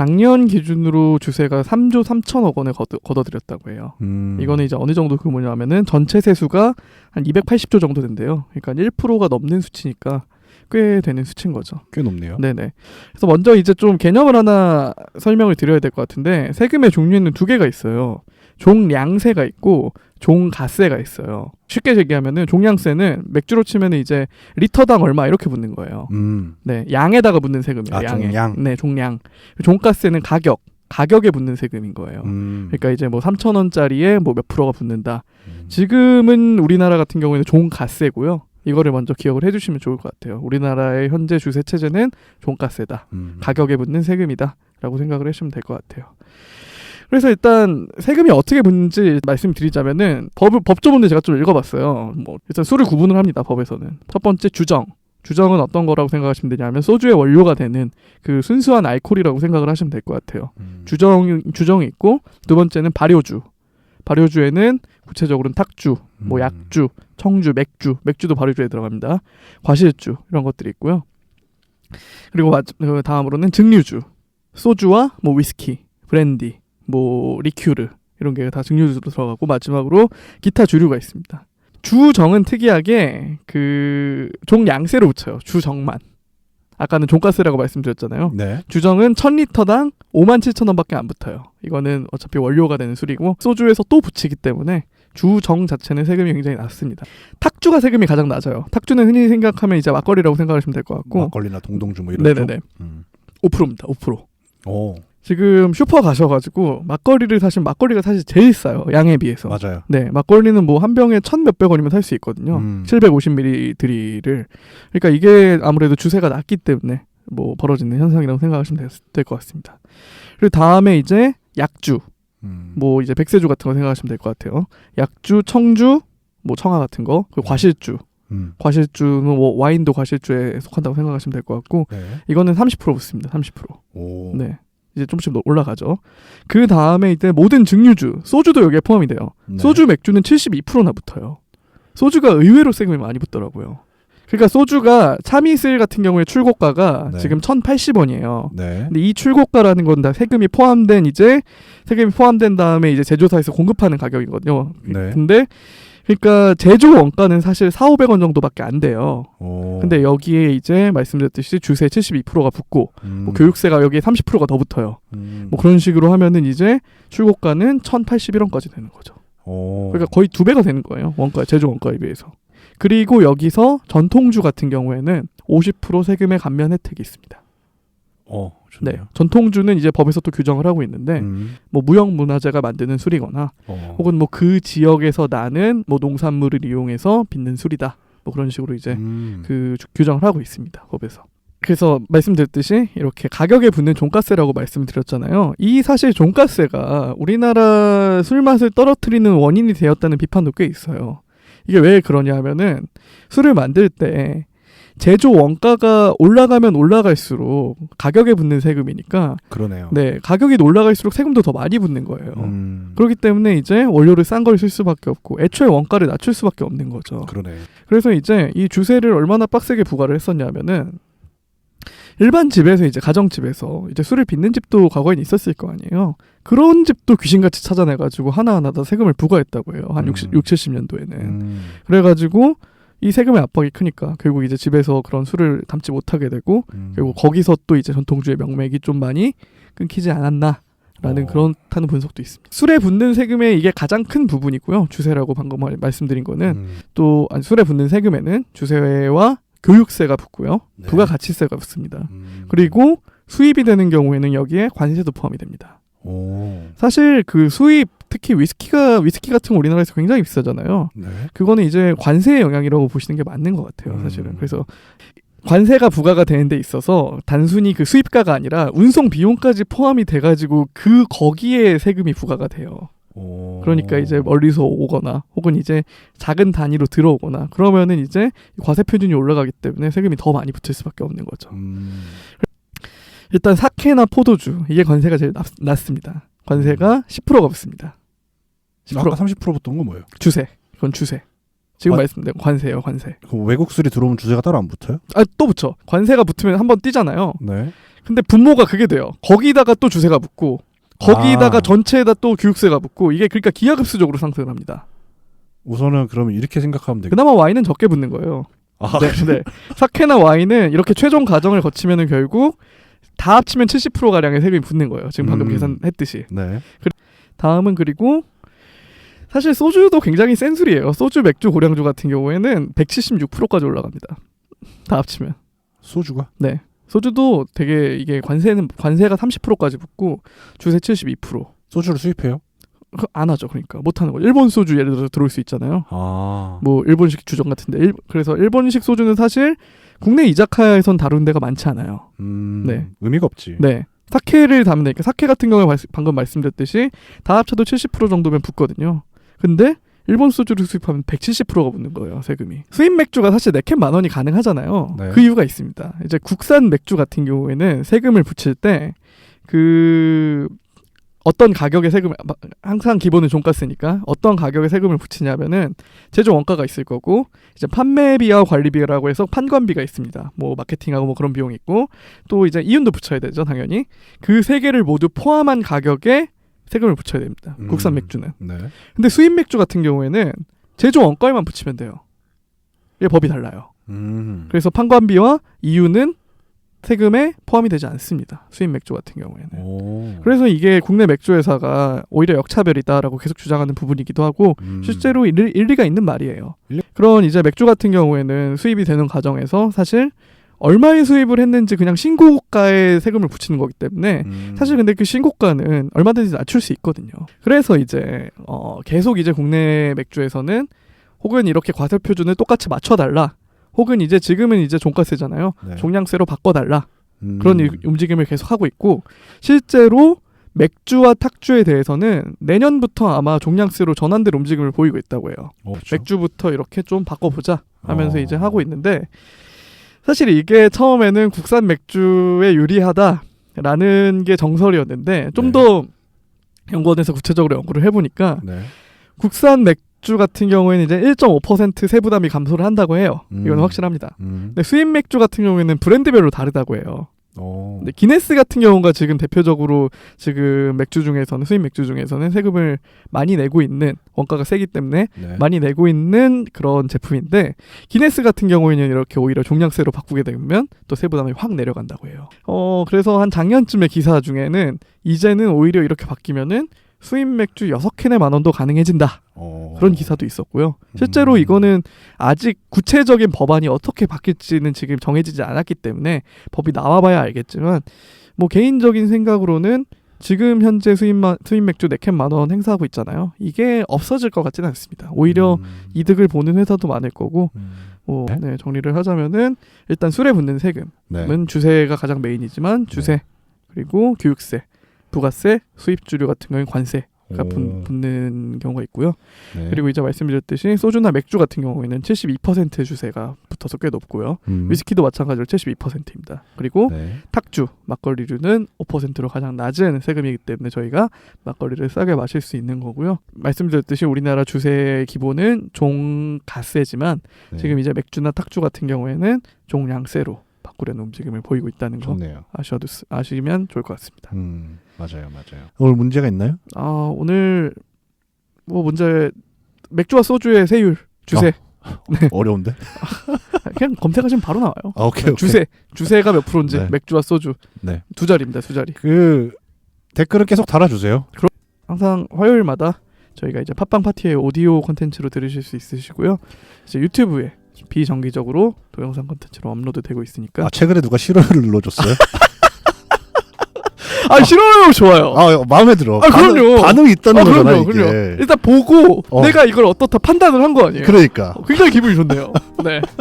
작년 기준으로 주세가 3조 3천억 원을 걷어들였다고 해요. 이거는 이제 어느 정도 규모냐면은 전체 세수가 한 280조 정도 된대요. 그러니까 1%가 넘는 수치니까 꽤 되는 수치인 거죠. 꽤 높네요. 네네. 그래서 먼저 이제 좀 개념을 하나 설명을 드려야 될 것 같은데 세금의 종류에는 두 개가 있어요. 종량세가 있고 종가세가 있어요. 쉽게 얘기하면은 종량세는 맥주로 치면은 이제 리터당 얼마 이렇게 붙는 거예요. 네, 양에다가 붙는 세금이에요. 아, 양에. 종량. 네, 종량. 종가세는 가격에 붙는 세금인 거예요. 그러니까 이제 뭐 3,000원짜리에 뭐 몇 프로가 붙는다. 지금은 우리나라 같은 경우에는 종가세고요. 이거를 먼저 기억을 해주시면 좋을 것 같아요. 우리나라의 현재 주세 체제는 종가세다. 가격에 붙는 세금이다. 라고 생각을 하시면 될 것 같아요. 그래서 일단 세금이 어떻게 붙는지 말씀드리자면은 법조문을 제가 좀 읽어봤어요. 뭐 일단 수를 구분을 합니다. 법에서는. 첫 번째 주정. 주정은 어떤 거라고 생각하시면 되냐면 소주의 원료가 되는 그 순수한 알코올이라고 생각을 하시면 될 것 같아요. 주정이 있고 두 번째는 발효주. 발효주에는 구체적으로는 탁주, 뭐 약주, 청주, 맥주도 발효주에 들어갑니다. 과실주 이런 것들이 있고요. 그리고 다음으로는 증류주, 소주와 뭐 위스키, 브랜디, 뭐 리큐르 이런 게 다 증류주로 들어가고 마지막으로 기타 주류가 있습니다. 주정은 특이하게 그 종량세로 붙여요. 주정만. 아까는 종가세라고 말씀드렸잖아요. 네. 주정은 1000리터당 57,000원밖에 안 붙어요. 이거는 어차피 원료가 되는 술이고 소주에서 또 붙이기 때문에 주정 자체는 세금이 굉장히 낮습니다. 탁주가 세금이 가장 낮아요. 탁주는 흔히 생각하면 이제 막걸리라고 생각하시면 될 것 같고 막걸리나 동동주 뭐 이런 네네네. 5%입니다. 5%. 오. 지금 슈퍼 가셔가지고 막걸리를 사시면 막걸리가 사실 제일 싸요. 양에 비해서. 맞아요. 네, 막걸리는 뭐 한 병에 1,000몇백 원이면 살 수 있거든요. 750ml를. 그러니까 이게 아무래도 주세가 낮기 때문에 뭐 벌어지는 현상이라고 생각하시면 될 것 같습니다. 그리고 다음에 이제 약주. 뭐 이제 백세주 같은 거 생각하시면 될 것 같아요. 약주, 청주, 뭐 청아 같은 거. 그리고 과실주. 과실주는 뭐 와인도 과실주에 속한다고 생각하시면 될 것 같고 네. 이거는 30% 붙습니다. 30%. 오. 네. 이제 조금씩 올라가죠. 그 다음에 이제 모든 증류주, 소주도 여기에 포함이 돼요. 네. 소주, 맥주는 72%나 붙어요. 소주가 의외로 세금이 많이 붙더라고요. 그러니까 소주가 참이슬 같은 경우에 출고가가 네. 지금 1,080원이에요. 네. 근데 이 출고가라는 건 다 세금이 포함된 다음에 이제 제조사에서 공급하는 가격이거든요. 네. 근데 그러니까 제조 원가는 사실 4,500원 정도밖에 안 돼요. 오. 근데 여기에 이제 말씀드렸듯이 주세 72%가 붙고 뭐 교육세가 여기에 30%가 더 붙어요. 뭐 그런 식으로 하면은 이제 출고가는 1,081원까지 되는 거죠. 오. 그러니까 거의 2배가 되는 거예요. 제조 원가에 비해서. 그리고 여기서 전통주 같은 경우에는 50% 세금의 감면 혜택이 있습니다. 좋네요. 네, 전통주는 이제 법에서 또 규정을 하고 있는데 뭐 무형문화재가 만드는 술이거나 혹은 뭐 그 지역에서 나는 뭐 농산물을 이용해서 빚는 술이다. 뭐 그런 식으로 이제 그 규정을 하고 있습니다. 법에서. 그래서 말씀드렸듯이 이렇게 가격에 붙는 종가세라고 말씀드렸잖아요. 이 사실 종가세가 우리나라 술 맛을 떨어뜨리는 원인이 되었다는 비판도 꽤 있어요. 이게 왜 그러냐 하면은 술을 만들 때 제조 원가가 올라가면 올라갈수록 가격에 붙는 세금이니까 그러네요. 네, 가격이 올라갈수록 세금도 더 많이 붙는 거예요. 그렇기 때문에 이제 원료를 싼 걸 쓸 수밖에 없고 애초에 원가를 낮출 수밖에 없는 거죠. 그러네. 그래서 이제 이 주세를 얼마나 빡세게 부과를 했었냐면은 일반 집에서 이제 가정집에서 이제 술을 빚는 집도 과거에는 있었을 거 아니에요. 그런 집도 귀신같이 찾아내가지고 하나하나 다 세금을 부과했다고 해요. 한 60-70년도에는. 그래가지고 이 세금의 압박이 크니까 결국 이제 집에서 그런 술을 담지 못하게 되고 결국 거기서 또 이제 전통주의 명맥이 좀 많이 끊기지 않았나라는 그렇다는 분석도 있습니다. 술에 붙는 세금의 이게 가장 큰 부분이고요. 주세라고 방금 말씀드린 거는 또 술에 붙는 세금에는 주세와 교육세가 붙고요. 네. 부가가치세가 붙습니다. 그리고 수입이 되는 경우에는 여기에 관세도 포함이 됩니다. 사실 그 수입 특히 위스키 같은 거 우리나라에서 굉장히 비싸잖아요. 네. 그거는 이제 관세의 영향이라고 보시는 게 맞는 것 같아요. 사실은. 그래서 관세가 부과가 되는 데 있어서 단순히 그 수입가가 아니라 운송 비용까지 포함이 돼가지고 거기에 세금이 부과가 돼요. 그러니까 이제 멀리서 오거나 혹은 이제 작은 단위로 들어오거나 그러면은 이제 과세 표준이 올라가기 때문에 세금이 더 많이 붙을 수밖에 없는 거죠. 일단 사케나 포도주 이게 관세가 제일 낮습니다. 관세가 10%가 붙습니다. 10%. 아까 30% 붙던 건 뭐예요? 주세. 이건 주세. 지금 말씀드린 관세예요. 관세. 그럼 외국 술이 들어오면 주세가 따로 안 붙어요? 또 붙여. 관세가 붙으면 한번 뛰잖아요. 네. 근데 분모가 그게 돼요. 거기다가 또 주세가 붙고 거기다가 전체에다 또 교육세가 붙고 이게 그러니까 기하급수적으로 상승을 합니다. 우선은 그러면 이렇게 생각하면 되겠다. 그나마 와인은 적게 붙는 거예요. 네. 사케나 와인은 이렇게 최종 과정을 거치면은 결국 다 합치면 70% 가량의 세금이 붙는 거예요. 지금 방금 계산했듯이. 네. 다음은 그리고 사실 소주도 굉장히 센 술이에요. 소주, 맥주, 고량주 같은 경우에는 176%까지 올라갑니다. 다 합치면. 소주가? 네. 소주도 되게 이게 관세가 30%까지 붙고 주세 72%. 소주를 수입해요? 안 하죠. 그러니까 못 하는 거죠. 일본 소주 예를 들어서 들어올 수 있잖아요. 뭐 일본식 주점 같은데 그래서 일본식 소주는 사실 국내 이자카야에선 다룬 데가 많지 않아요. 네. 의미가 없지. 네. 사케를 담는 데니까 사케 같은 경우에 방금 말씀드렸듯이 다 합쳐도 70% 정도면 붙거든요. 근데 일본 소주를 수입하면 170%가 붙는 거예요, 세금이. 수입 맥주가 사실 4캔 10,000원이 가능하잖아요. 네. 그 이유가 있습니다. 이제 국산 맥주 같은 경우에는 세금을 붙일 때 어떤 가격의 세금, 항상 기본은 종가세니까 어떤 가격의 세금을 붙이냐면은 제조 원가가 있을 거고 이제 판매비와 관리비라고 해서 판관비가 있습니다. 뭐 마케팅하고 뭐 그런 비용이 있고 또 이제 이윤도 붙여야 되죠, 당연히. 그 세 개를 모두 포함한 가격에 세금을 붙여야 됩니다. 국산 맥주는. 네. 근데 수입 맥주 같은 경우에는 제조 원가에만 붙이면 돼요. 이게 법이 달라요. 그래서 판관비와 이윤은 세금에 포함이 되지 않습니다. 수입 맥주 같은 경우에는. 그래서 이게 국내 맥주 회사가 오히려 역차별이다라고 계속 주장하는 부분이기도 하고 실제로 일리가 있는 말이에요. 그런 이제 맥주 같은 경우에는 수입이 되는 과정에서 사실 얼마의 수입을 했는지 그냥 신고가에 세금을 붙이는 거기 때문에 사실 근데 그 신고가는 얼마든지 낮출 수 있거든요. 그래서 이제 계속 이제 국내 맥주에서는 혹은 이렇게 과세 표준을 똑같이 맞춰달라. 혹은 이제 지금은 이제 종가세잖아요. 네. 종량세로 바꿔달라. 그런 움직임을 계속 하고 있고 실제로 맥주와 탁주에 대해서는 내년부터 아마 종량세로 전환될 움직임을 보이고 있다고 해요. 그렇죠. 맥주부터 이렇게 좀 바꿔보자 하면서 이제 하고 있는데 사실 이게 처음에는 국산 맥주에 유리하다라는 게 정설이었는데 좀 더 연구원에서 구체적으로 연구를 해보니까 국산 맥주 같은 경우에는 이제 1.5% 세부담이 감소를 한다고 해요. 이건 확실합니다. 근데 수입 맥주 같은 경우에는 브랜드별로 다르다고 해요. 근데 기네스 같은 경우가 지금 대표적으로 지금 맥주 중에서는 수입 맥주 중에서는 세금을 많이 내고 있는 원가가 세기 때문에 많이 내고 있는 그런 제품인데 기네스 같은 경우에는 이렇게 오히려 종량세로 바꾸게 되면 또 세부담이 확 내려간다고 해요. 그래서 한 작년쯤에 기사 중에는 이제는 오히려 이렇게 바뀌면은 수입 맥주 6캔에 10,000원도 가능해진다. 그런 기사도 있었고요. 실제로 이거는 아직 구체적인 법안이 어떻게 바뀔지는 지금 정해지지 않았기 때문에 법이 나와봐야 알겠지만 뭐 개인적인 생각으로는 지금 현재 수입 맥주 4캔 10,000원 행사하고 있잖아요. 이게 없어질 것 같지는 않습니다. 오히려 이득을 보는 회사도 많을 거고 정리를 하자면은 일단 술에 붙는 세금은 주세가 가장 메인이지만 주세 그리고 교육세 부가세, 수입주류 같은 경우는 관세가 붙는 경우가 있고요. 그리고 이제 말씀드렸듯이 소주나 맥주 같은 경우에는 72% 주세가 붙어서 꽤 높고요. 위스키도 마찬가지로 72%입니다. 그리고 탁주, 막걸리류는 5%로 가장 낮은 세금이기 때문에 저희가 막걸리를 싸게 마실 수 있는 거고요. 말씀드렸듯이 우리나라 주세의 기본은 종가세지만 지금 이제 맥주나 탁주 같은 경우에는 종량세로 바꾸려는 움직임을 보이고 있다는 거 아시면 좋을 것 같습니다. 맞아요. 오늘 문제가 있나요? 오늘 뭐 문제 맥주와 소주의 세율 주세. 어려운데? 그냥 검색하시면 바로 나와요. 오케이. 주세가 몇 프로인지 맥주와 소주 두 자리입니다. 두 자리. 그 댓글은 계속 달아주세요. 항상 화요일마다 저희가 이제 팟빵 파티의 오디오 콘텐츠로 들으실 수 있으시고요. 이제 유튜브에 비정기적으로 동영상 콘텐츠로 업로드되고 있으니까. 최근에 누가 싫어요를 눌러줬어요? 싫어요, 좋아요. 마음에 들어. 그럼요. 반응이 있다는 거잖아요. 그럼요. 일단 보고 내가 이걸 어떻다 판단을 한 거 아니에요. 그러니까. 굉장히 기분이 좋네요. 네.